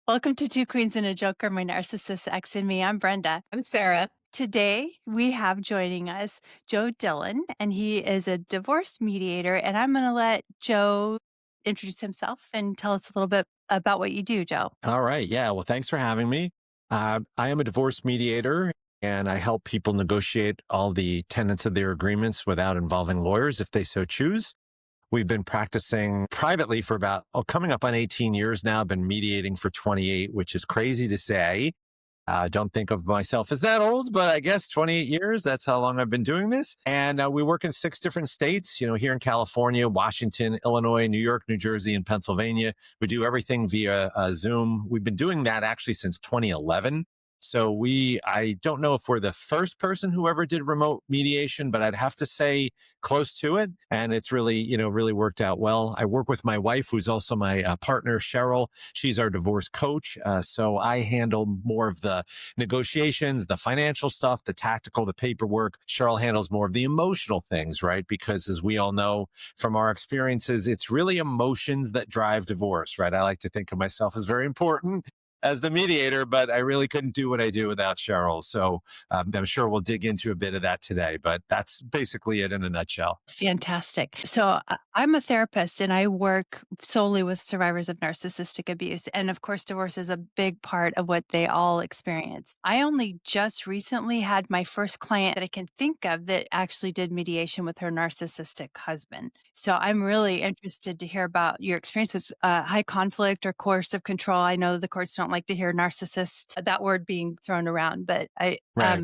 Welcome to Two Queens and a Joker, my narcissist ex and me. I'm Brenda. I'm Sarah. Today we have joining us Joe Dillon, and he is a divorce mediator. And I'm going to let Joe introduce himself and tell us a little bit about what you do, Joe. All right. Yeah. Well, thanks for having me. I am a divorce mediator and I help people negotiate all the tenets of their agreements without involving lawyers if they so choose. We've been practicing privately for about, coming up on 18 years now. I've been mediating for 28, which is crazy to say. I don't think of myself as that old, but I guess 28 years, that's how long I've been doing this. And we work in 6 different states, here in California, Washington, Illinois, New York, New Jersey, and Pennsylvania. We do everything via Zoom. We've been doing that actually since 2011. So I don't know if we're the first person who ever did remote mediation, but I'd have to say close to it. And it's really, really worked out well. I work with my wife, who's also my partner, Cheryl. She's our divorce coach. So I handle more of the negotiations, the financial stuff, the tactical, the paperwork. Cheryl handles more of the emotional things, right? Because as we all know from our experiences, it's really emotions that drive divorce, right? I like to think of myself as very important as the mediator, but I really couldn't do what I do without Cheryl. So I'm sure we'll dig into a bit of that today, but that's basically it in a nutshell. Fantastic. So I'm a therapist and I work solely with survivors of narcissistic abuse. And of course, divorce is a big part of what they all experience. I only just recently had my first client that I can think of that actually did mediation with her narcissistic husband. So I'm really interested to hear about your experience with high conflict or coercive control. I know the courts don't like to hear narcissist, that word being thrown around, but Right. I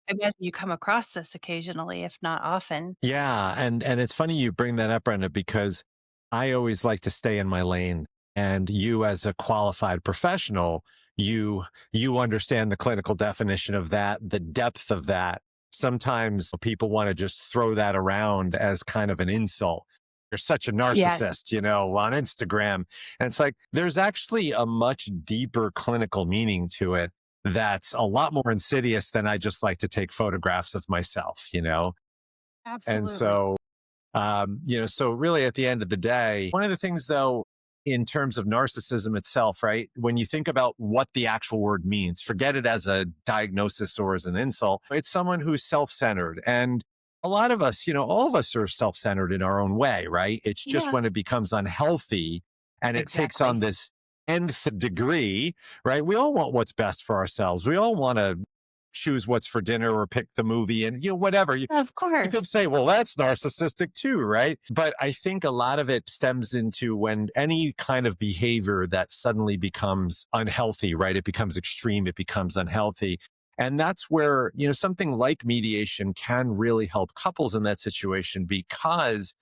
imagine you come across this occasionally, if not often. Yeah. And it's funny you bring that up, Brenda, because I always like to stay in my lane. And you as a qualified professional, you understand the clinical definition of that, the depth of that. Sometimes people want to just throw that around as kind of an insult. You're such a Yes. narcissist, on Instagram. And it's like, there's actually a much deeper clinical meaning to it that's a lot more insidious than I just like to take photographs of myself. And Absolutely. so really at the end of the day, one of the things though, in terms of narcissism itself, right? When you think about what the actual word means, forget it as a diagnosis or as an insult. It's someone who's self-centered. And a lot of us, all of us are self-centered in our own way, right? It's just Yeah, when it becomes unhealthy and it takes on exactly. this nth degree, right? We all want what's best for ourselves. We all want to choose what's for dinner or pick the movie and, whatever. Of You course. could say, well, that's narcissistic too, right? But I think a lot of it stems into when any kind of behavior that suddenly becomes unhealthy, right? It becomes extreme, it becomes unhealthy. And that's where, something like mediation can really help couples in that situation because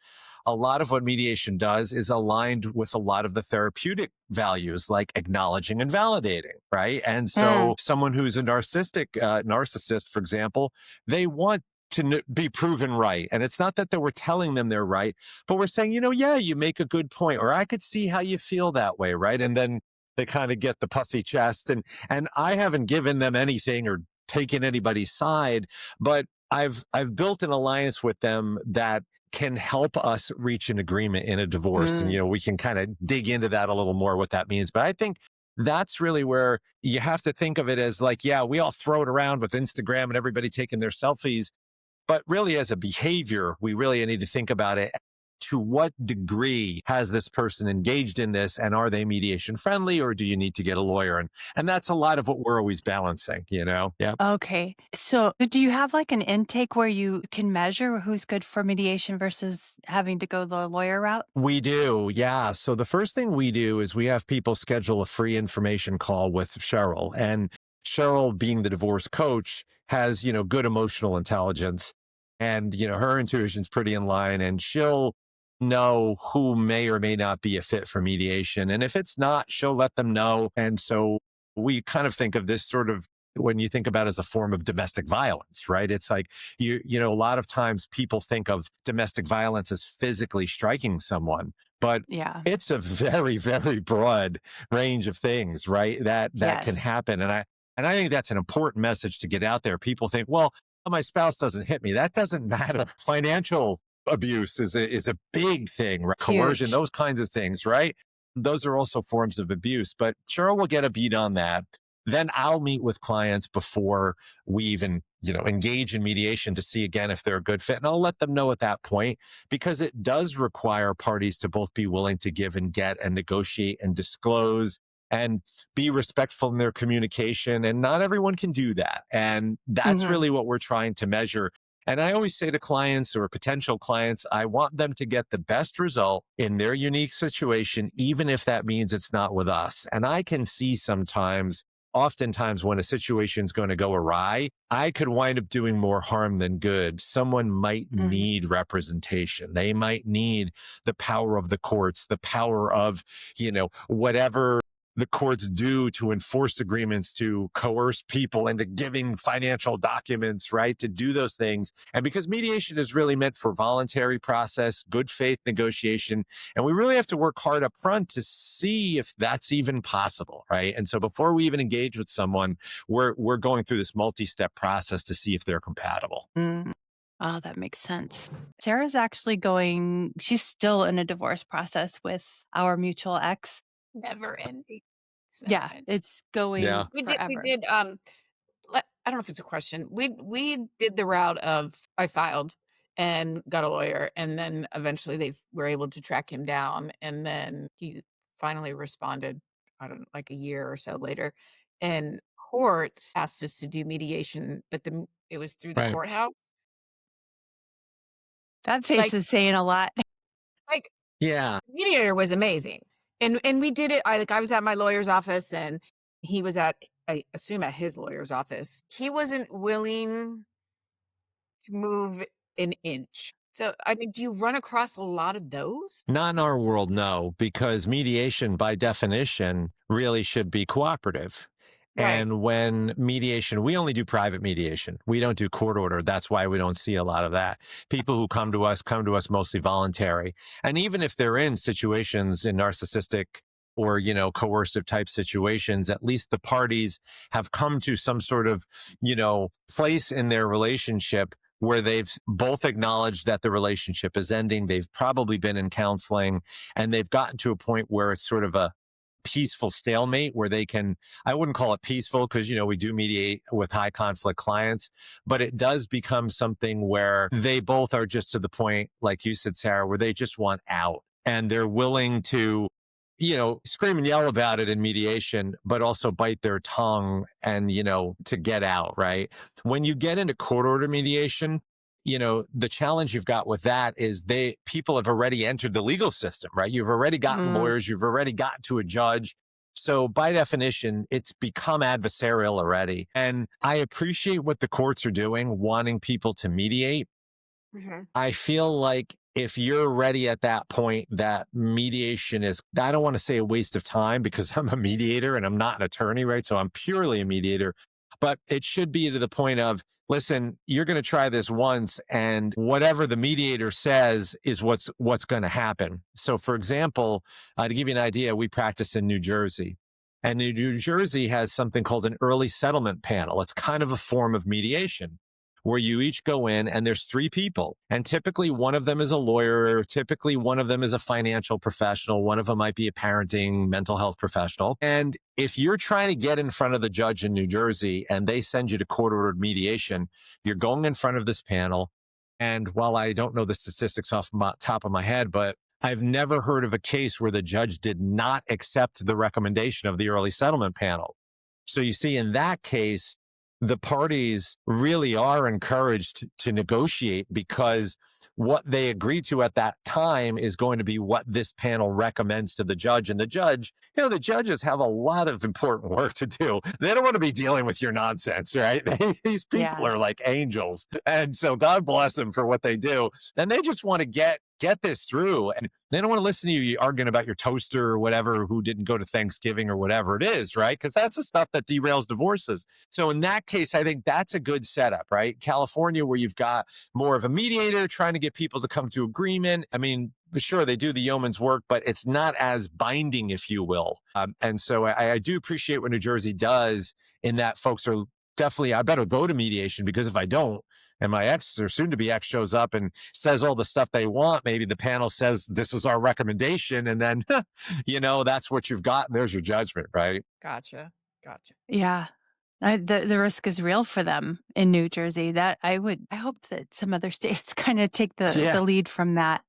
a lot of what mediation does is aligned with a lot of the therapeutic values like acknowledging and validating, right? And Mm, so someone who's a narcissist, for example, they want to be proven right. And it's not that we're telling them they're right, but we're saying, yeah, you make a good point, or I could see how you feel that way, right? And then they kind of get the puffy chest. And I haven't given them anything or taken anybody's side, but I've built an alliance with them that can help us reach an agreement in a divorce. And, mm. we can kind of dig into that a little more, what that means. But I think that's really where you have to think of it as like, yeah, we all throw it around with Instagram and everybody taking their selfies. But really, as a behavior, we really need to think about it. To what degree has this person engaged in this? And are they mediation friendly or do you need to get a lawyer? And that's a lot of what we're always balancing. Yeah. Okay. So do you have like an intake where you can measure who's good for mediation versus having to go the lawyer route? We do. Yeah. So the first thing we do is we have people schedule a free information call with Cheryl. And Cheryl, being the divorce coach, has, good emotional intelligence. And, her intuition's pretty in line and she'll know who may or may not be a fit for mediation. And if it's not, she'll let them know. And so we kind of think of this sort of when you think about it as a form of domestic violence, right? It's like a lot of times people think of domestic violence as physically striking someone, but Yeah. it's a very, very broad range of things, right? That can Yes. happen. And I think that's an important message to get out there. People think, well, my spouse doesn't hit me. That doesn't matter. Financial abuse is a big thing, right? Coercion, Huge. those kinds of things, right? those are also forms of abuse. But Cheryl will get a beat on that. Then I'll meet with clients before we even, engage in mediation to see again if they're a good fit. And I'll let them know at that point, because it does require parties to both be willing to give and get and negotiate and disclose and be respectful in their communication. And not everyone can do that. And that's Mhm. really what we're trying to measure. And I always say to clients or potential clients, I want them to get the best result in their unique situation, even if that means it's not with us. And I can see oftentimes when a situation's going to go awry, I could wind up doing more harm than good. Someone might Mhm. need representation. They might need the power of the courts, the power of, whatever the courts do to enforce agreements, to coerce people into giving financial documents, right? To do those things. And because mediation is really meant for voluntary process, good faith negotiation, and we really have to work hard up front to see if that's even possible, right? And so before we even engage with someone, we're going through this multi-step process to see if they're compatible. Mm. Oh, that makes sense. Sarah's actually she's still in a divorce process with our mutual ex. Never ending. It's never Yeah, ending. it's going Yeah. We forever. did, I don't know if it's a question. We did the route of I filed and got a lawyer, and then eventually they were able to track him down, and then he finally responded, I don't know, like a year or so later, and courts asked us to do mediation, but it was through the Right. courthouse. That face Like is saying a lot. like Yeah. mediator was amazing, and we did it. I was at my lawyer's office, and he was at, I assume, at his lawyer's office. He wasn't willing to move an inch. So, I mean, do you run across a lot of those? Not in our world, no, because mediation by definition really should be cooperative. Right. And when mediation, we only do private mediation. We don't do court order. That's why we don't see a lot of that. People who come to us mostly voluntary. And even if they're in situations in narcissistic or, coercive type situations, at least the parties have come to some sort of, place in their relationship where they've both acknowledged that the relationship is ending. They've probably been in counseling and they've gotten to a point where it's sort of a peaceful stalemate where they can, I wouldn't call it peaceful because, we do mediate with high conflict clients, but it does become something where they both are just to the point, like you said, Sarah, where they just want out and they're willing to, scream and yell about it in mediation, but also bite their tongue and, to get out, right? When you get into court order mediation, the challenge you've got with that is people have already entered the legal system, right? You've already gotten Mm, lawyers, you've already gotten to a judge. So by definition, it's become adversarial already. And I appreciate what the courts are doing, wanting people to mediate. Mhm. I feel like if you're ready at that point, that mediation is, I don't want to say a waste of time because I'm a mediator and I'm not an attorney, right? So I'm purely a mediator, but it should be to the point of, listen, you're going to try this once and whatever the mediator says is what's going to happen. So for example, to give you an idea, we practice in New Jersey. And New Jersey has something called an early settlement panel. It's kind of a form of mediation where you each go in and there's three people. And typically one of them is a lawyer. Typically one of them is a financial professional. One of them might be a parenting, mental health professional. And if you're trying to get in front of the judge in New Jersey and they send you to court ordered mediation, you're going in front of this panel. And while I don't know the statistics off the top of my head, but I've never heard of a case where the judge did not accept the recommendation of the early settlement panel. So you see, in that case, the parties really are encouraged to negotiate because what they agree to at that time is going to be what this panel recommends to the judge. And the judge, the judges have a lot of important work to do. They don't want to be dealing with your nonsense, right? These people yeah. are like angels. And so God bless them for what they do. And they just want to get this through. And they don't want to listen to you arguing about your toaster or whatever, who didn't go to Thanksgiving or whatever it is, right? Because that's the stuff that derails divorces. So in that case, I think that's a good setup, right? California, where you've got more of a mediator trying to get people to come to agreement. I mean, sure, they do the yeoman's work, but it's not as binding, if you will. And so I do appreciate what New Jersey does in that folks are definitely, I better go to mediation because if I don't, and my ex or soon to be ex shows up and says all the stuff they want, maybe the panel says, this is our recommendation. And then, that's what you've got. And there's your judgment, right? Gotcha. Gotcha. Yeah. The risk is real for them in New Jersey. That I hope that some other states kind of take Yeah. the lead from that.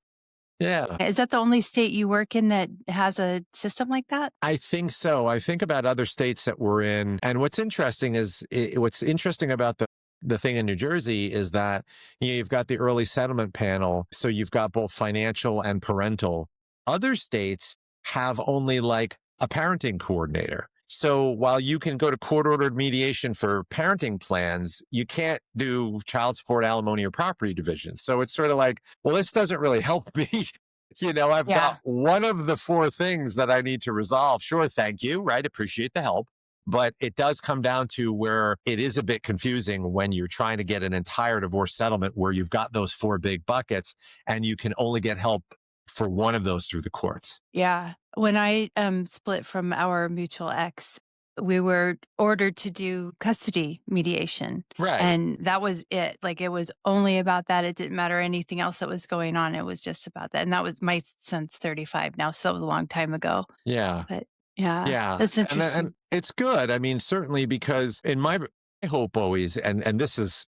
Yeah. Is that the only state you work in that has a system like that? I think so. I think about other states that we're in. And what's interesting is what's interesting about the thing in New Jersey is that you've got the early settlement panel. So you've got both financial and parental. Other states have only like a parenting coordinator. So while you can go to court ordered mediation for parenting plans, you can't do child support, alimony, or property division. So it's sort of like, well, this doesn't really help me. I've Yeah. got one of the four things that I need to resolve. Sure, thank you, right? Appreciate the help. But it does come down to where it is a bit confusing when you're trying to get an entire divorce settlement where you've got those four big buckets and you can only get help for one of those through the courts. Yeah. When I split from our mutual ex, we were ordered to do custody mediation. Right. And that was it. Like it was only about that. It didn't matter anything else that was going on. It was just about that. And that was my son's 35 now. So that was a long time ago. Yeah. But yeah, Yeah. that's And interesting. it's good. I mean, certainly because in my hope always, and this is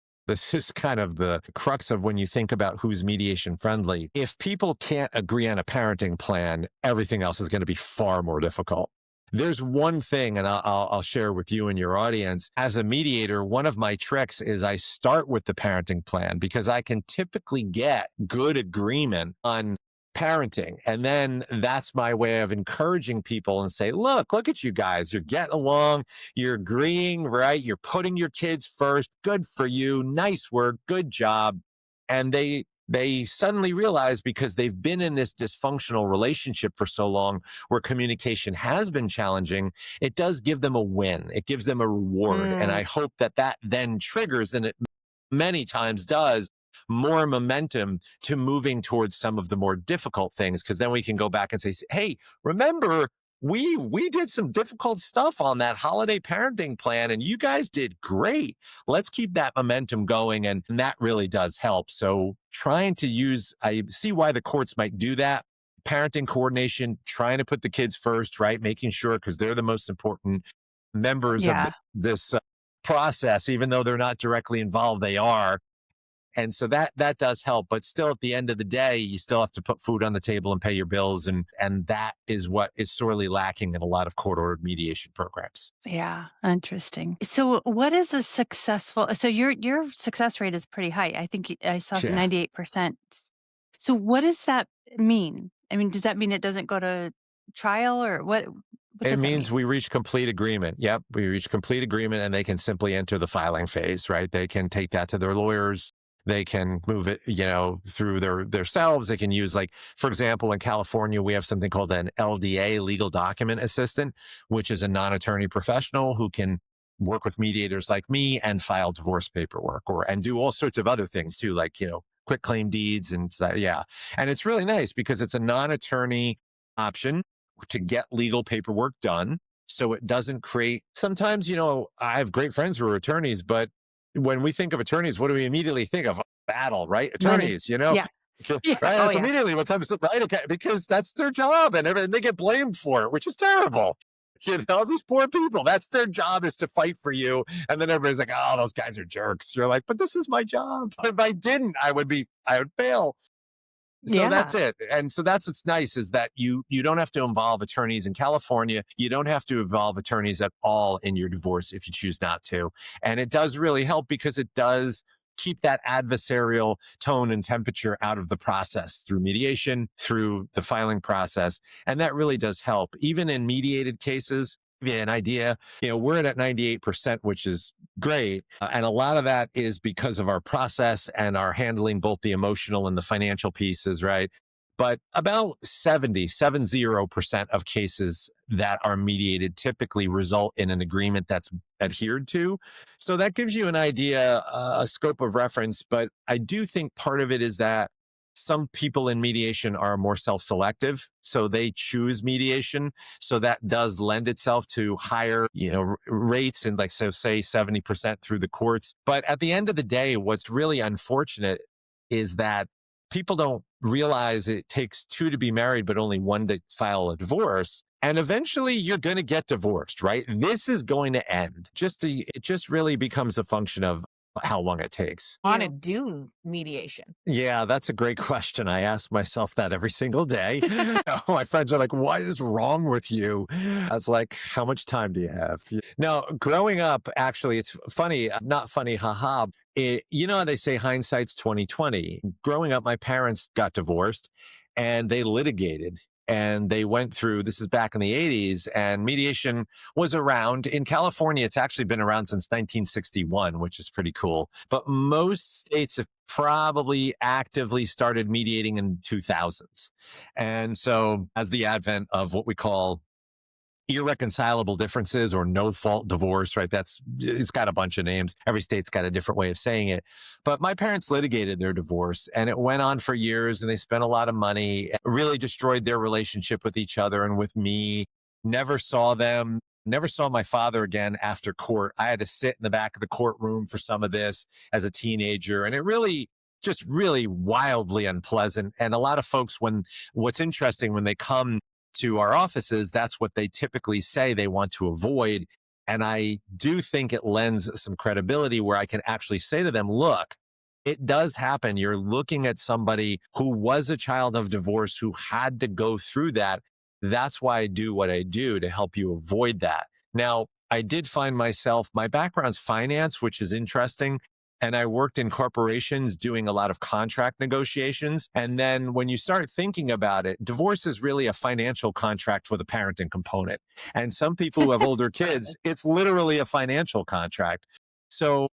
kind of the crux of when you think about who's mediation friendly. If people can't agree on a parenting plan, everything else is going to be far more difficult. There's one thing, and I'll share with you and your audience. As a mediator, one of my tricks is I start with the parenting plan because I can typically get good agreement on parenting. And then that's my way of encouraging people and say, look at you guys. You're getting along. You're agreeing, right? You're putting your kids first. Good for you. Nice work. Good job. And they suddenly realize because they've been in this dysfunctional relationship for so long where communication has been challenging, it does give them a win. It gives them a reward. And I Mm, hope that then triggers, and it many times does, more momentum to moving towards some of the more difficult things. Cause then we can go back and say, hey, remember, we did some difficult stuff on that holiday parenting plan and you guys did great. Let's keep that momentum going. And that really does help. So trying to I see why the courts might do that. Parenting coordination, trying to put the kids first, right? Making sure, because they're the most important members of yeah. this process, even though they're not directly involved, they are. And so that does help, but still at the end of the day, you still have to put food on the table and pay your bills. And that is what is sorely lacking in a lot of court ordered mediation programs. Yeah. Interesting. So what is a successful, so your success rate is pretty high. I think I saw Yeah. 98%. So what does that mean? I mean, does that mean it doesn't go to trial or what It does that means mean? we reach complete agreement. Yep. We reach complete agreement and they can simply enter the filing phase, right? They can take that to their lawyers. They can move it, through themselves. They can use, like, for example, in California, we have something called an LDA, legal document assistant, which is a non-attorney professional who can work with mediators like me and file divorce paperwork and do all sorts of other things too, like, quick claim deeds and that. Yeah. And it's really nice because it's a non-attorney option to get legal paperwork done. So it doesn't create, sometimes, I have great friends who are attorneys, but when we think of attorneys, what do we immediately think of? Battle, right? Money. Attorneys, Yeah. Yeah. right? Oh That's yeah. immediately what comes to right, okay, because that's their job and they get blamed for it, which is terrible. These poor people, that's their job, is to fight for you. And then everybody's like, oh, those guys are jerks. You're like, but this is my job. If I didn't, I would fail. So Yeah. that's it. And so that's what's nice is that you don't have to involve attorneys in California. You don't have to involve attorneys at all in your divorce if you choose not to. And it does really help because it does keep that adversarial tone and temperature out of the process through mediation, through the filing process. And that really does help. Even in mediated cases, yeah, an idea, we're at 98%, which is great. And a lot of that is because of our process and our handling both the emotional and the financial pieces, right? But about 70% of cases that are mediated typically result in an agreement that's adhered to. So that gives you an idea, a scope of reference. But I do think part of it is that Some people in mediation are more self-selective, so they choose mediation. So that does lend itself to higher, rates, and like, so say 70% through the courts. But at the end of the day, what's really unfortunate is that people don't realize it takes two to be married, but only one to file a divorce. And eventually you're going to get divorced, right? This is going to end. It just really becomes a function of how long it takes. Want to do mediation? Yeah, that's a great question. I ask myself that every single day. My friends are like, what is wrong with you? I was like, how much time do you have? Now, growing up, actually, it's funny, not funny, haha. How they say hindsight's 2020. Growing up, my parents got divorced and they litigated. And they went through, this is back in the 80s, and mediation was around. In California, it's actually been around since 1961, which is pretty cool. But most states have probably actively started mediating in 2000s. And so as the advent of what we call irreconcilable differences or no fault divorce, right? It's got a bunch of names. Every state's got a different way of saying it. But my parents litigated their divorce and it went on for years and they spent a lot of money, really destroyed their relationship with each other and with me. Never saw them, never saw my father again after court. I had to sit in the back of the courtroom for some of this as a teenager. And it really, just really wildly unpleasant. And a lot of folks, what's interesting when they come to our offices, that's what they typically say they want to avoid. And I do think it lends some credibility where I can actually say to them, look, it does happen. You're looking at somebody who was a child of divorce, who had to go through that. That's why I do what I do to help you avoid that. Now, I did find myself, my background's finance, which is interesting. And I worked in corporations doing a lot of contract negotiations. And then when you start thinking about it, divorce is really a financial contract with a parenting component. And some people who have older kids, it's literally a financial contract. So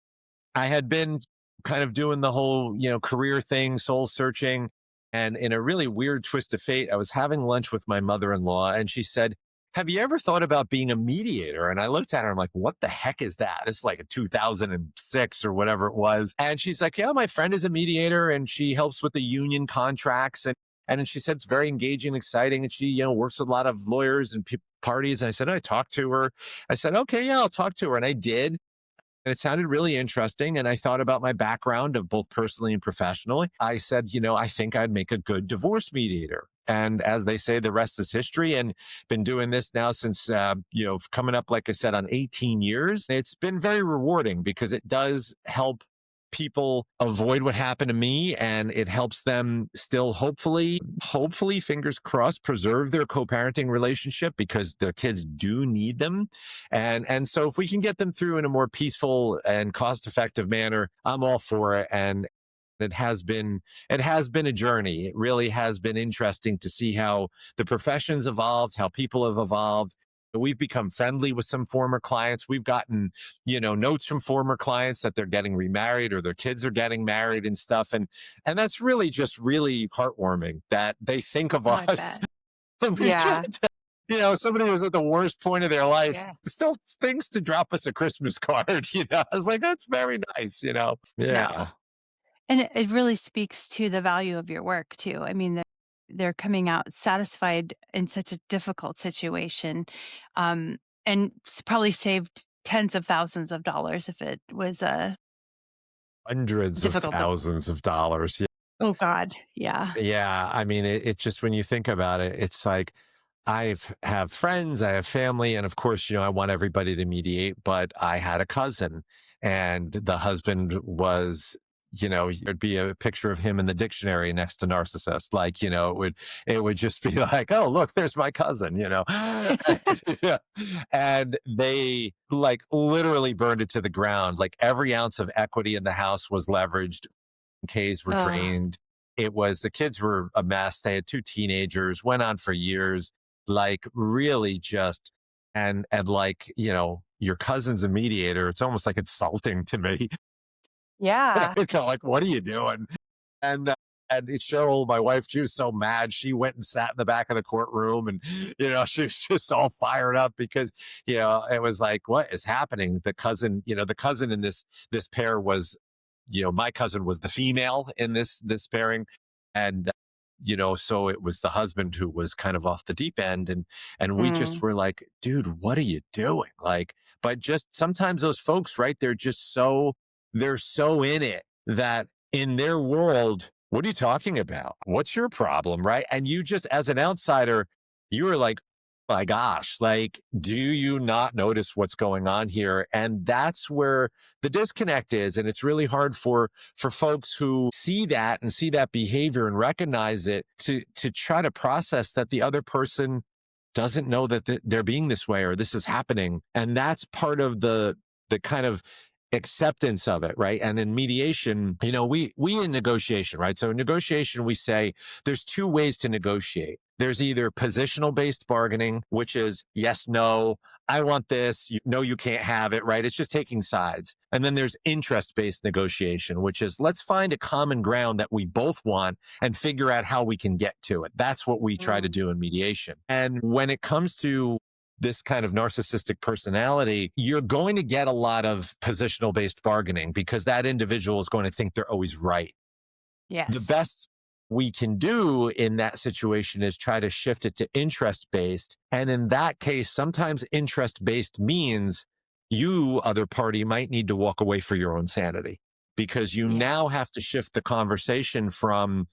I had been kind of doing the whole, career thing, soul searching. And in a really weird twist of fate, I was having lunch with my mother-in-law and she said, have you ever thought about being a mediator? And I looked at her, I'm like, what the heck is that? This is like a 2006 or whatever it was. And she's like, yeah, my friend is a mediator and she helps with the union contracts. And then she said, it's very engaging and exciting. And she, works with a lot of lawyers and parties. And I said, I talked to her. I said, okay, yeah, I'll talk to her. And I did. And it sounded really interesting. And I thought about my background of both personally and professionally. I said, I think I'd make a good divorce mediator. And as they say, the rest is history. And been doing this now since, coming up, like I said, on 18 years. It's been very rewarding because it does help people avoid what happened to me, and it helps them still hopefully, fingers crossed, preserve their co-parenting relationship because their kids do need them. And so if we can get them through in a more peaceful and cost-effective manner, I'm all for it. And it has been a journey. It really has been interesting to see how the profession's evolved, how people have evolved. We've become friendly with some former clients. We've gotten, notes from former clients that they're getting remarried or their kids are getting married and stuff. And that's really just really heartwarming that they think of Oh, I us. bet. And we try Yeah. to, somebody was at the worst point of their life, Yeah. still thinks to drop us a Christmas card. I was like, that's very nice. Yeah. Yeah. And it really speaks to the value of your work too. I mean, they're coming out satisfied in such a difficult situation, um, and probably saved tens of thousands of dollars if it was a Hundreds of difficult. thousands of dollars. Oh God, yeah. Yeah. I mean, it just, when you think about it, it's like, have friends, I have family, and of course, I want everybody to mediate, but I had a cousin and the husband was, there'd be a picture of him in the dictionary next to narcissist. Like, it would just be like, oh, look, there's my cousin, Yeah. And they like literally burned it to the ground. Like every ounce of equity in the house was leveraged. Ks were Ugh. drained. The kids were a mess. They had two teenagers, went on for years, like really just, and like, your cousin's a mediator. It's almost like insulting to me. Yeah. Kind of like, what are you doing? And it's Cheryl, my wife, she was so mad. She went and sat in the back of the courtroom and, she was just all fired up because, it was like, what is happening? The cousin in this pair was, my cousin was the female in this pairing. And, so it was the husband who was kind of off the deep end. And we just Mm, were like, dude, what are you doing? Like, but just sometimes those folks, right? They're so in it that in their world, what are you talking about? What's your problem? Right. And you just, as an outsider, you were like, my gosh, like, do you not notice what's going on here? And that's where the disconnect is. And it's really hard for folks who see that and see that behavior and recognize it to try to process that the other person doesn't know that they're being this way or this is happening. And that's part of the kind of acceptance of it, right? And in mediation, we in negotiation, right? So in negotiation, we say there's two ways to negotiate. There's either positional based bargaining, which is yes, no, I want this, no, you can't have it, right? It's just taking sides. And then there's interest based negotiation, which is let's find a common ground that we both want and figure out how we can get to it. That's what we try to mm, do in mediation. And when it comes to this kind of narcissistic personality, you're going to get a lot of positional based bargaining because that individual is going to think they're always right. The yes. best we can do in that situation is try to shift it to interest based. And in that case, sometimes interest based means you, other party, might need to walk away for your own sanity because you Yeah. now have to shift the conversation from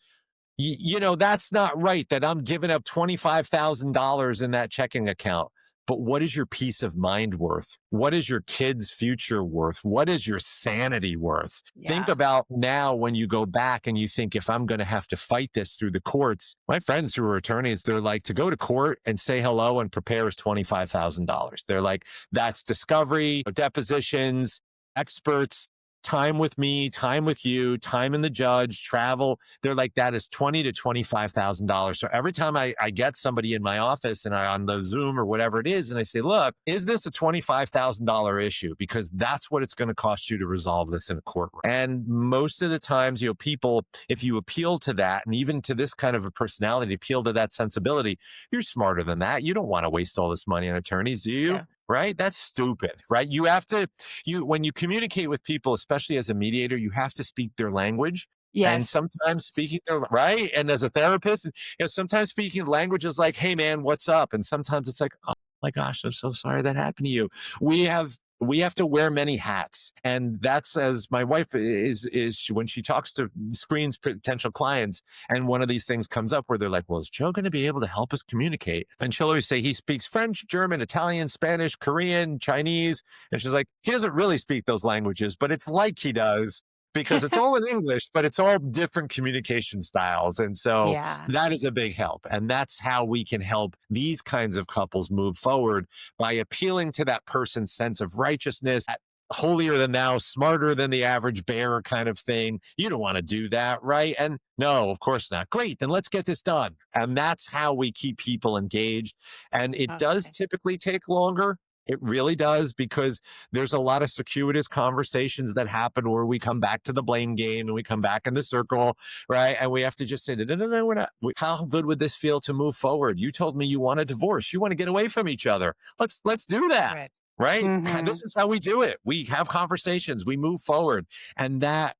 that's not right that I'm giving up $25,000 in that checking account. But what is your peace of mind worth? What is your kid's future worth? What is your sanity worth? Think Yeah. about now when you go back and you think, if I'm going to have to fight this through the courts, my friends who are attorneys, they're like, to go to court and say hello and prepare is $25,000. They're like, that's discovery, depositions, experts, time with me, time with you, time in the judge, travel. They're like, that is $20,000 to $25,000. So every time I get somebody in my office and I on the Zoom or whatever it is, and I say, look, is this a $25,000 issue? Because that's what it's going to cost you to resolve this in a courtroom. And most of the times, people, if you appeal to that, and even to this kind of a personality, appeal to that sensibility, you're smarter than that. You don't want to waste all this money on attorneys, do you? Yeah. Right? That's stupid, right? You have to, when you communicate with people, especially as a mediator, you have to speak their language. And Yes. sometimes speaking their right. And as a therapist, sometimes speaking language is like, hey man, what's up? And sometimes it's like, oh my gosh, I'm so sorry that happened to you. We have to wear many hats. And that's as my wife is when she talks to screens potential clients, and one of these things comes up where they're like, well, is Joe going to be able to help us communicate? And she'll always say he speaks French, German, Italian, Spanish, Korean, Chinese. And she's like, he doesn't really speak those languages, but it's like he does because it's all in English, but it's all different communication styles. And so Yeah. that is a big help. And that's how we can help these kinds of couples move forward, by appealing to that person's sense of righteousness, that holier than thou, smarter than the average bear kind of thing. You don't want to do that, right? And no, of course not. Great, then let's get this done. And that's how we keep people engaged. And it does Okay. typically take longer. It really does, because there's a lot of circuitous conversations that happen where we come back to the blame game and we come back in the circle, right? And we have to just say, no, no, no, no, we're not. How good would this feel to move forward? You told me you want a divorce. You want to get away from each other. Let's do that. Right. Right. This Mhm. is how we do it. We have conversations, we move forward. And that,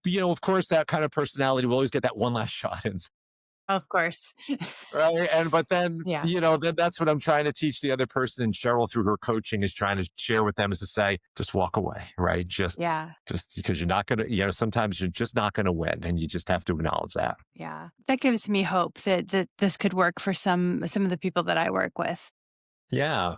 of course, that kind of personality will always get that one last shot in. Of course. Right. But then, Yeah. then that's what I'm trying to teach the other person. And Cheryl, through her coaching, is trying to share with them, is to say, just walk away, right? Yeah. Just because you're not going to, sometimes you're just not going to win, and you just have to acknowledge that. Yeah. That gives me hope that this could work for some of the people that I work with. Yeah.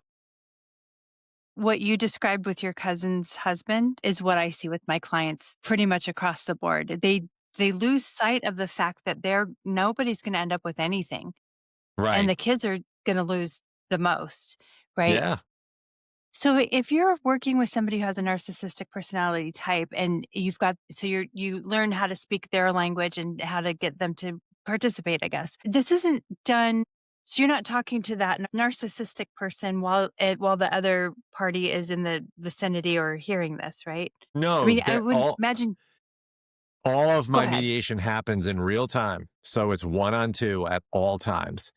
What you described with your cousin's husband is what I see with my clients pretty much across the board. They lose sight of the fact that nobody's going to end up with anything, and Right. the kids are going to lose the most, right? Yeah. So if you're working with somebody who has a narcissistic personality type, and you learn how to speak their language and how to get them to participate, I guess. This isn't done, so you're not talking to that narcissistic person while the other party is in the vicinity or hearing this, right? I No, mean, I they're would all imagine. all of Go my ahead. mediation happens in real time. So it's one on two at all times.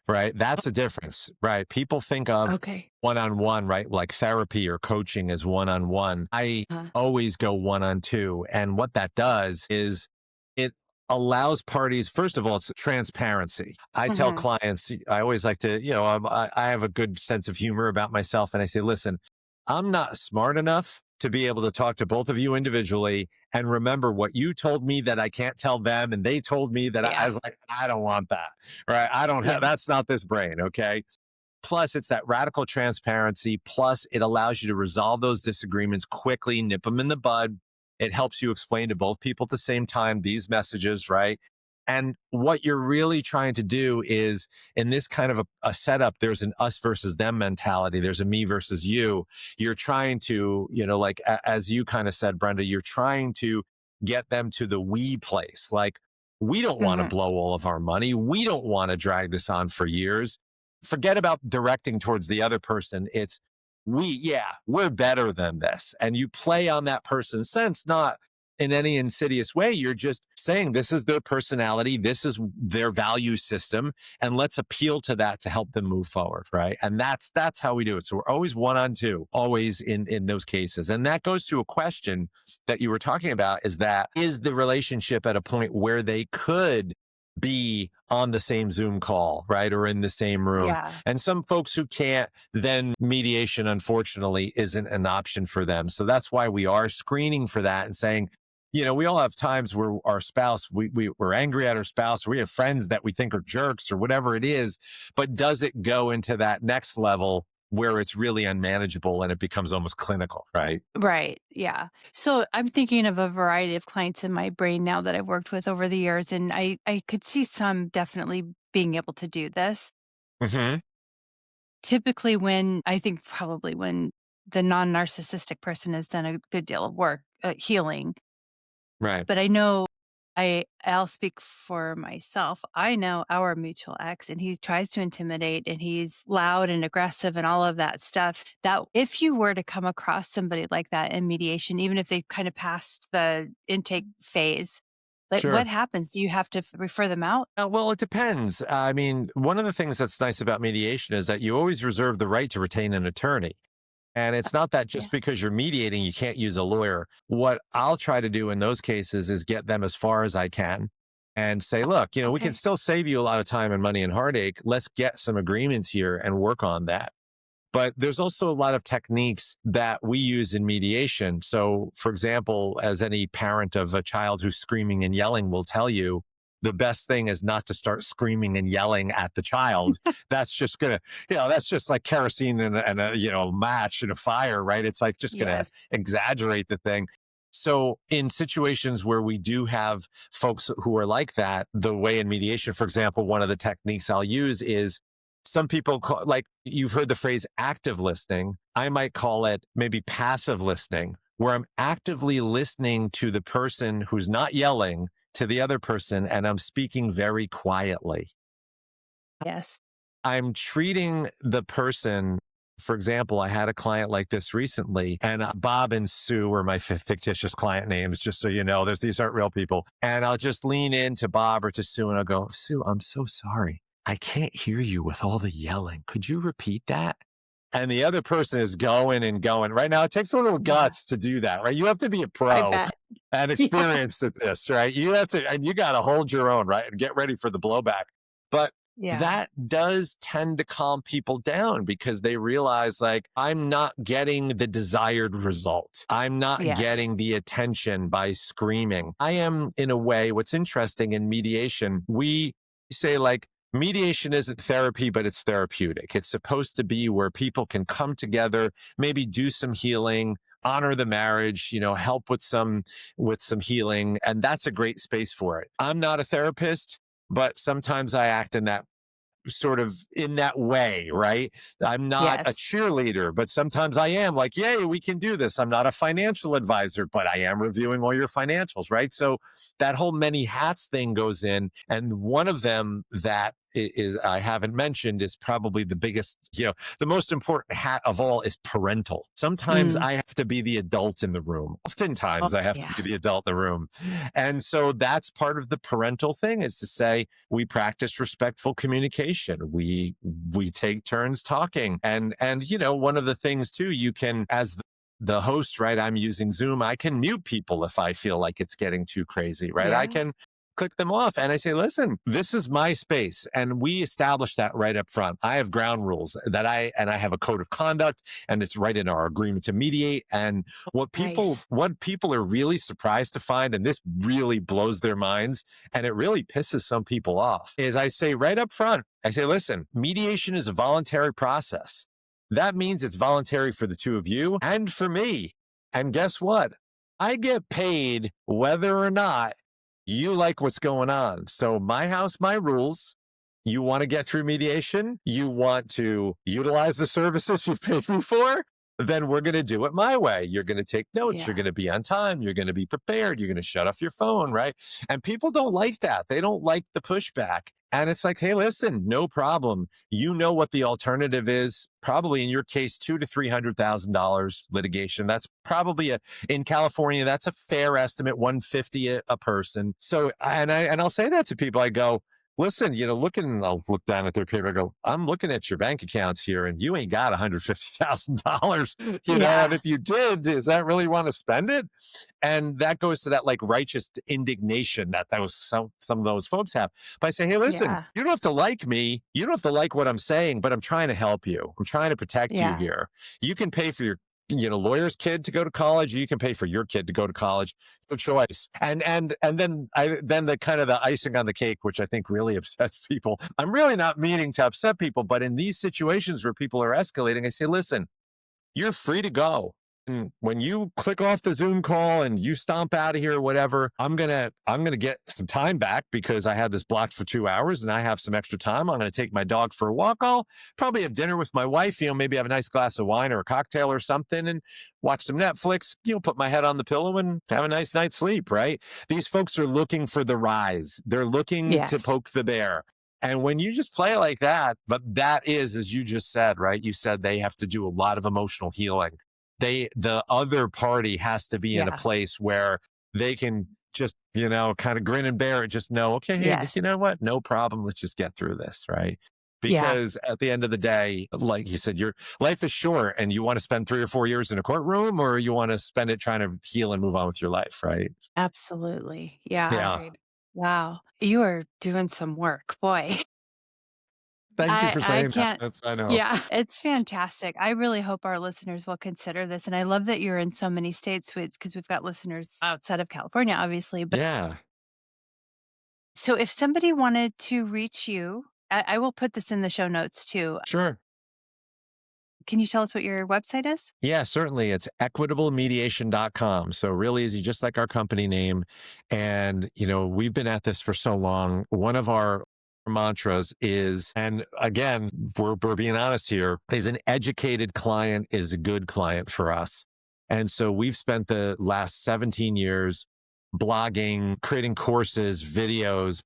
Right. That's the difference. Right. People think of Okay. one on one, right? Like therapy or coaching is one on one. I Uh, always go one on two. And what that does is it allows parties, first of all, it's transparency. I tell Mhm. clients, I always like to, I have a good sense of humor about myself. And I say, listen, I'm not smart enough to be able to talk to both of you individually and remember what you told me that I can't tell them. And they told me that I Yeah. was like, I don't want that. Right. I don't have, Yeah. that's not this brain. Okay. Plus, it's that radical transparency. Plus, it allows you to resolve those disagreements quickly, nip them in the bud. It helps you explain to both people at the same time these messages, right? And what you're really trying to do is in this kind of a setup, there's an us versus them mentality. There's a me versus you. You're trying to, like, as you kind of said, Brenda, you're trying to get them to the we place. Like, we don't want to Mhm. blow all of our money. We don't want to drag this on for years. Forget about directing towards the other person. It's we're better than this. And you play on that person's sense, not in any insidious way. You're just saying this is their personality, this is their value system, and let's appeal to that to help them move forward, right? And that's how we do it. So we're always one on two, always in those cases. And that goes to a question that you were talking about: is the relationship at a point where they could be on the same Zoom call, right? Or in the same room. Yeah. And some folks who can't, then mediation, unfortunately, isn't an option for them. So that's why we are screening for that and saying, we all have times where our spouse, we're angry at our spouse, or we have friends that we think are jerks or whatever it is, but does it go into that next level where it's really unmanageable and it becomes almost clinical, right? Right. Yeah. So I'm thinking of a variety of clients in my brain now that I've worked with over the years, and I could see some definitely being able to do this. Hmm. Typically, when I think probably when the non narcissistic person has done a good deal of work healing. Right. But I know I'll speak for myself. I know our mutual ex, and he tries to intimidate, and he's loud and aggressive and all of that stuff. That if you were to come across somebody like that in mediation, even if they kind of passed the intake phase, like what Sure. happens? Do you have to refer them out? Well, it depends. I mean, one of the things that's nice about mediation is that you always reserve the right to retain an attorney. And it's not that Yeah. just because you're mediating, you can't use a lawyer. What I'll try to do in those cases is get them as far as I can and say, look, we can Okay. still save you a lot of time and money and heartache. Let's get some agreements here and work on that. But there's also a lot of techniques that we use in mediation. So, for example, as any parent of a child who's screaming and yelling will tell you, the best thing is not to start screaming and yelling at the child. That's just gonna, that's just like kerosene and a match in a fire, right? It's like just gonna Yes. exaggerate the thing. So, in situations where we do have folks who are like that, the way in mediation, for example, one of the techniques I'll use is some people call, like, you've heard the phrase active listening. I might call it maybe passive listening, where I'm actively listening to the person who's not yelling to the other person and I'm speaking very quietly. Yes. I'm treating the person. For example, I had a client like this recently, and Bob and Sue were my fictitious client names, just so you know, these aren't real people. And I'll just lean into Bob or to Sue and I'll go, Sue, I'm so sorry. I can't hear you with all the yelling. Could you repeat that? And the other person is going and going. Right now, it takes a little Yeah. guts to do that, right? You have to be a I pro bet. and Yeah. experienced at this, right? You have to, and you got to hold your own, right? And get ready for the blowback. But Yeah. that does tend to calm people down because they realize, like, I'm not getting the desired result. I'm not Yes. getting the attention by screaming. I am, in a way, what's interesting in mediation, we say, like, mediation isn't therapy, but it's therapeutic. It's supposed to be where people can come together, maybe do some healing, honor the marriage, help with some healing. And that's a great space for it. I'm not a therapist, but sometimes I act in that sort of in that way, right? I'm not a Yes. cheerleader, but sometimes I am like, yay, we can do this. I'm not a financial advisor, but I am reviewing all your financials, right? So that whole many hats thing goes in. And one of them that is I haven't mentioned is probably the biggest, the most important hat of all is parental. Sometimes Mm. I have to be the adult in the room. Oh, Oftentimes I have to yeah. be the adult in the room. And so that's part of the parental thing, is to say, we practice respectful communication. We take turns talking. And one of the things too, you can, as the host, right? I'm using Zoom. I can mute people if I feel like it's getting too crazy, right? I Yeah. can click them off. And I say, listen, this is my space. And we establish that right up front. I have ground rules that I have a code of conduct, and it's right in our agreement to mediate. And Nice. what people are really surprised to find, and this really blows their minds, and it really pisses some people off, is I say right up front, I say, listen, mediation is a voluntary process. That means it's voluntary for the two of you and for me. And guess what? I get paid whether or not you like what's going on. So my house, my rules. You want to get through mediation? You want to utilize the services you paid me for? Then we're going to do it my way. You're going to take notes. You're Yeah. going to be on time. You're going to be prepared. You're going to shut off your phone, right? And people don't like that. They don't like the pushback. And it's like, hey, listen, no problem. You know what the alternative is. Probably in your case, $200,000 to $300,000 litigation. That's probably in California. That's a fair estimate, 150 a person. So, and I'll say that to people. I go, listen, I'll look down at their paper. I go, I'm looking at your bank accounts here, and you ain't got $150,000, and Yeah. if you did, does that really want to spend it? And that goes to that like righteous indignation that some of those folks have. But I say, hey, listen, Yeah. you don't have to like me. You don't have to like what I'm saying, but I'm trying to help you. I'm trying to protect you Yeah. here. You can pay for your lawyer's kid to go to college. You can pay for your kid to go to college. No choice. And then the kind of the icing on the cake, which I think really upsets people. I'm really not meaning to upset people, but in these situations where people are escalating, I say, listen, you're free to go. And when you click off the Zoom call and you stomp out of here or whatever, I'm gonna get some time back because I had this blocked for 2 hours and I have some extra time. I'm gonna take my dog for a walk. I'll probably have dinner with my wife, maybe have a nice glass of wine or a cocktail or something and watch some Netflix, put my head on the pillow and have a nice night's sleep, right? These folks are looking for the rise. They're looking to Yes. poke the bear. And when you just play like that, but that is, as you just said, right? You said they have to do a lot of emotional healing. The other party has to be in a Yeah. place where they can just, kind of grin and bear it, just know, okay, hey, Yes. you know what? No problem. Let's just get through this, right? Yeah. Because at the end of the day, like you said, your life is short and you want to spend 3 or 4 years in a courtroom or you want to spend it trying to heal and move on with your life, right? Absolutely. Yeah. Yeah. Right. Wow. You are doing some work. Boy. Thank you for I saying that. can't. I know. Yeah, it's fantastic. I really hope our listeners will consider this, and I love that you're in so many states with because we've got listeners outside of California, obviously, but Yeah, so if somebody wanted to reach you, I will put this in the show notes too. sure. Can you tell us what your website is? Yeah, certainly. It's equitablemediation.com. So really easy, just like our company name. And, we've been at this for so long. One of our mantras is, and again, we're being honest here, is an educated client is a good client for us. And so we've spent the last 17 years blogging, creating courses, videos,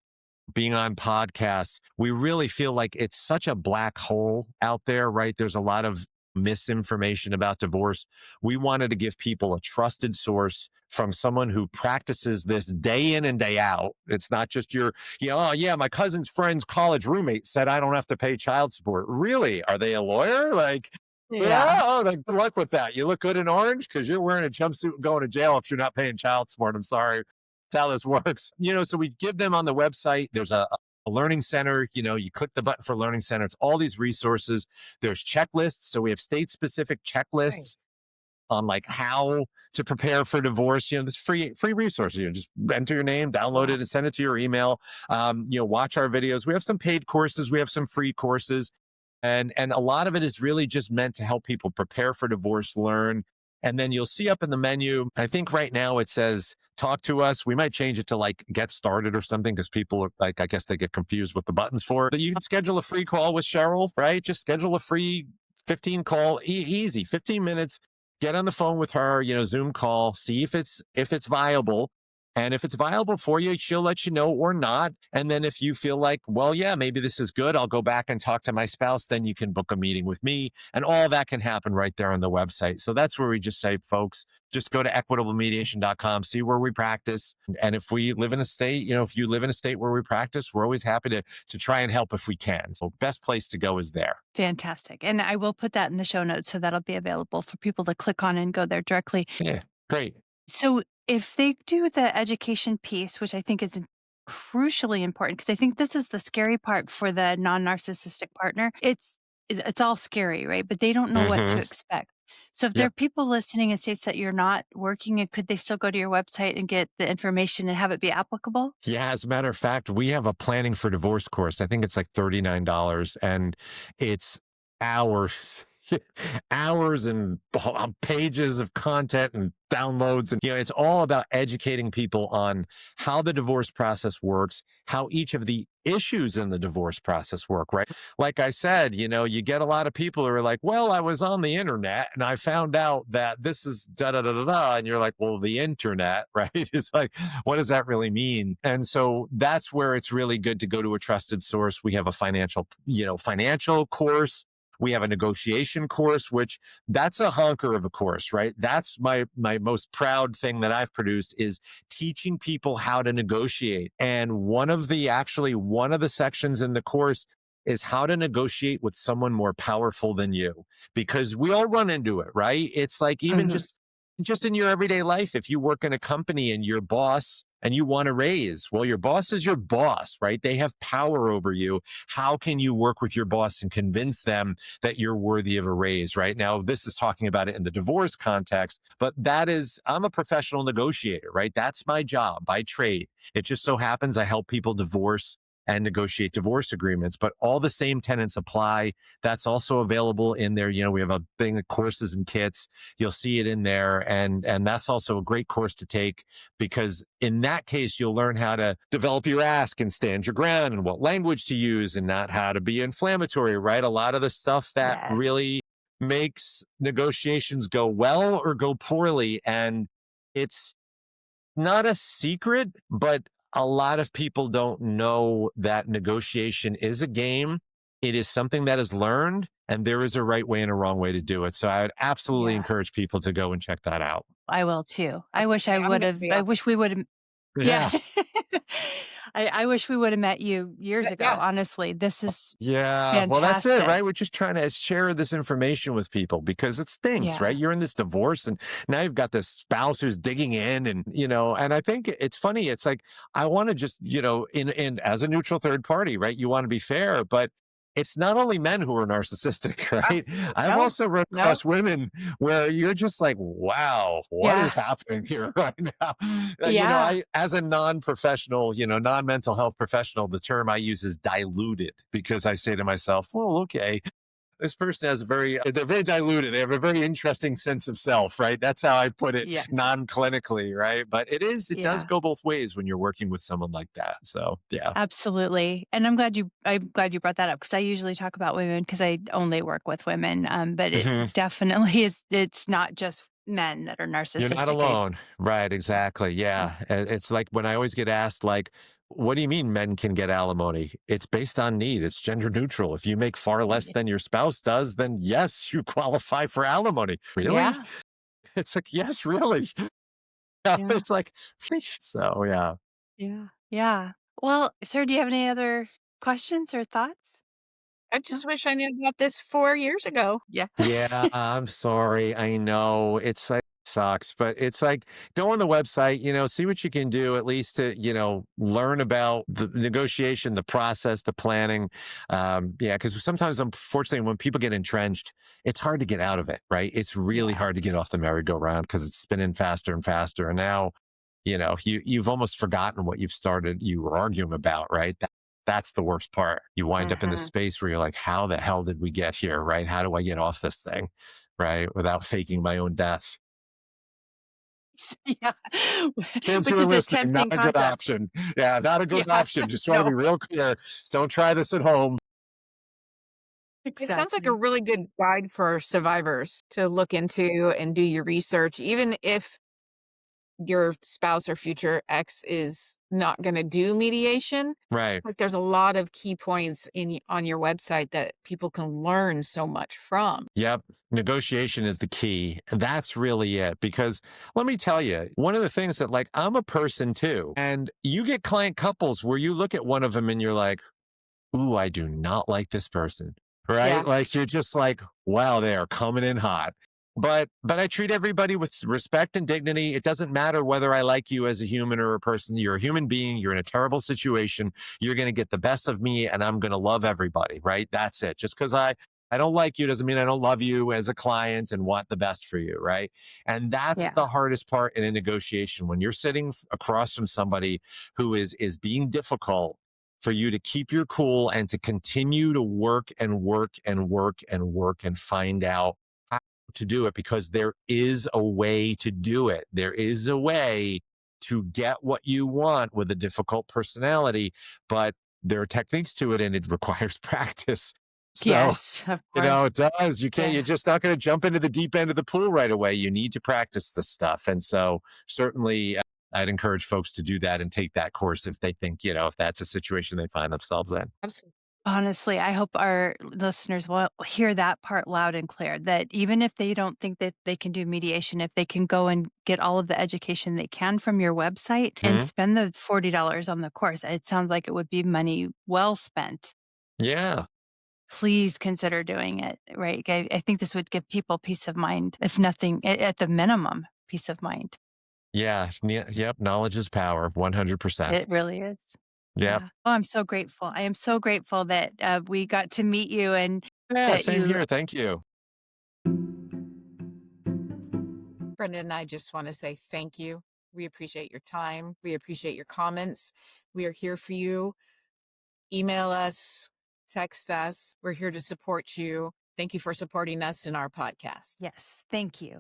being on podcasts. We really feel like it's such a black hole out there, right? There's a lot of misinformation about divorce. We wanted to give people a trusted source from someone who practices this day in and day out. It's not just oh yeah, my cousin's friend's college roommate said I don't have to pay child support. Really? Are they a lawyer? Like, Yeah. yeah, oh, like, good luck with that. You look good in orange because you're wearing a jumpsuit and going to jail if you're not paying child support. I'm sorry. That's how this works. So we give them on the website. There's a learning center. You click the button for learning center. It's all these resources. There's checklists. So we have state specific Right. checklists on like how to prepare for divorce. This free resources. Just enter your name, download Wow. it, and send it to your email. Watch our videos. We have some paid courses. We have some free courses. And a lot of it is really just meant to help people prepare for divorce, learn. And then you'll see up in the menu, I think right now it says talk to us. We might change it to like get started or something because people are like, I guess they get confused with the buttons for it. But you can schedule a free call with Cheryl, right? Just schedule a free 15 call, easy, 15 minutes. Get on the phone with her, Zoom call, see if it's viable. And if it's viable for you, she'll let you know or not. And then if you feel like, well, yeah, maybe this is good, I'll go back and talk to my spouse, then you can book a meeting with me. And all that can happen right there on the website. So that's where we just say, folks, just go to equitablemediation.com, see where we practice. And if we live in a state, if you live in a state where we practice, we're always happy to try and help if we can. So best place to go is there. Fantastic. And I will put that in the show notes so that'll be available for people to click on and go there directly. Yeah, great. So if they do the education piece, which I think is crucially important because I think this is the scary part for the non-narcissistic partner. It's all scary, right? But they don't know what to Hmm. expect. So if there Yep. are people listening in states that you're not working in, could they still go to your website and get the information and have it be applicable? Yeah, as a matter of fact, we have a planning for divorce course. I think it's like $39 and it's hours, hours and pages of content and downloads. And, it's all about educating people on how the divorce process works, how each of the issues in the divorce process work, right? Like I said, you get a lot of people who are like, well, I was on the internet and I found out that this is da da da da da. And you're like, well, the internet, right? It's like, what does that really mean? And so that's where it's really good to go to a trusted source. We have a financial course. We have a negotiation course, which that's a honker of a course, right? That's my most proud thing that I've produced is teaching people how to negotiate. And one of the sections in the course is how to negotiate with someone more powerful than you, because we all run into it, right? It's like even Mhm. just in your everyday life, if you work in a company and your boss and you want a raise, well, your boss is your boss, right? They have power over you. How can you work with your boss and convince them that you're worthy of a raise, right? Now, this is talking about it in the divorce context, but I'm a professional negotiator, right? That's my job by trade. It just so happens I help people divorce and negotiate divorce agreements, but all the same tenets apply. That's also available in there. We have a thing of courses and kits. You'll see it in there. And that's also a great course to take, because in that case, you'll learn how to develop your ask and stand your ground and what language to use and not how to be inflammatory, right? A lot of the stuff that Yes. really makes negotiations go well or go poorly. And it's not a secret, but a lot of people don't know that negotiation is a game. It is something that is learned, and there is a right way and a wrong way to do it. So I would absolutely Yeah. encourage people to go and check that out. I will too. Okay, I'm gonna be I on. wish we would have yeah. Yeah. I wish we would have met you years ago, Yeah, honestly. This is Yeah. Well, that's it, fantastic. right? We're just trying to share this information with people because it stinks, right? Yeah. You're in this divorce and now you've got this spouse who's digging in and I think it's funny. It's like, I want to just, in as a neutral third party, right? You want to be fair, but it's not only men who are narcissistic, right? absolutely. I've No, also run no. across women where you're just like, wow, what is Yeah. happening here right now? Yeah. As a non-professional, non-mental health professional, the term I use is diluted, because I say to myself, well, okay, this person they're very diluted. They have a very interesting sense of self, right? That's how I put it Yes. non-clinically, right? But it does Yeah. go both ways when you're working with someone like that. So yeah. Absolutely. And I'm glad you brought that up because I usually talk about women because I only work with women. But it Mhm. definitely is it's not just men that are You're not narcissistic. alone. Right, exactly. Yeah. Yeah. It's like when I always get asked, like, what do you mean men can get alimony? It's based on need. It's gender neutral. If you make far less Yeah. than your spouse does, then yes, you qualify for alimony. Really? Yeah. It's like, yes, really. Yeah. It's like, really? So yeah. Yeah. Yeah. Well, sir, do you have any other questions or thoughts? I No? just wish I knew about this 4 years ago. Yeah. Yeah, I'm sorry. I know it's like sucks, but it's like go on the website, see what you can do at least to, learn about the negotiation, the process, the planning. Yeah, because sometimes, unfortunately, when people get entrenched, it's hard to get out of it, right? It's really Yeah. hard to get off the merry-go-round because it's spinning faster and faster. And now, you've almost forgotten what you were arguing about, right? That's the worst part. You wind up in this Mhm. space where you're like, how the hell did we get here? Right? How do I get off this thing? Right? Without faking my own death. Yeah. Kids who Which are is a listening, not tempting a good concept. option. Yeah, not a good Yeah. option. Just want to No, be real clear. Don't try this at home. It sounds like a exactly. really good guide for survivors to look into and do your research, even if your spouse or future ex is not gonna do mediation. Right. Like, there's a lot of key points on your website that people can learn so much from. Yep. Negotiation is the key. And that's really it. Because let me tell you, one of the things that, like, I'm a person too. And you get client couples where you look at one of them and you're like, ooh, I do not like this person. Right. Yeah. Like, you're just like, wow, they are coming in hot. But I treat everybody with respect and dignity. It doesn't matter whether I like you as a human or a person. You're a human being. You're in a terrible situation. You're going to get the best of me, and I'm going to love everybody. Right? That's it. Just because I don't like you doesn't mean I don't love you as a client and want the best for you. Right? And that's Yeah. the hardest part in a negotiation when you're sitting across from somebody who is being difficult, for you to keep your cool and to continue to work and work and work and work and find out to do it, because there is a way to do it. There is a way to get what you want with a difficult personality, but there are techniques to it and it requires practice. So, Yes, of course. it does. You're Yeah. just not going to jump into the deep end of the pool right away. You need to practice this stuff. And so, certainly, I'd encourage folks to do that and take that course if they think, if that's a situation they find themselves in. Absolutely. Honestly, I hope our listeners will hear that part loud and clear, that even if they don't think that they can do mediation, if they can go and get all of the education they can from your website and Mhm. spend the $40 on the course, it sounds like it would be money well spent. Yeah. Please consider doing it, right? I think this would give people peace of mind, if nothing, at the minimum, peace of mind. Yeah. Yep. Knowledge is power. 100%. It really is. Yep. Yeah. Oh, I'm so grateful. I am so grateful that we got to meet you and Yeah. that Same you. here. Thank you. Brenda and I just want to say thank you. We appreciate your time. We appreciate your comments. We are here for you. Email us, text us. We're here to support you. Thank you for supporting us in our podcast. Yes. Thank you.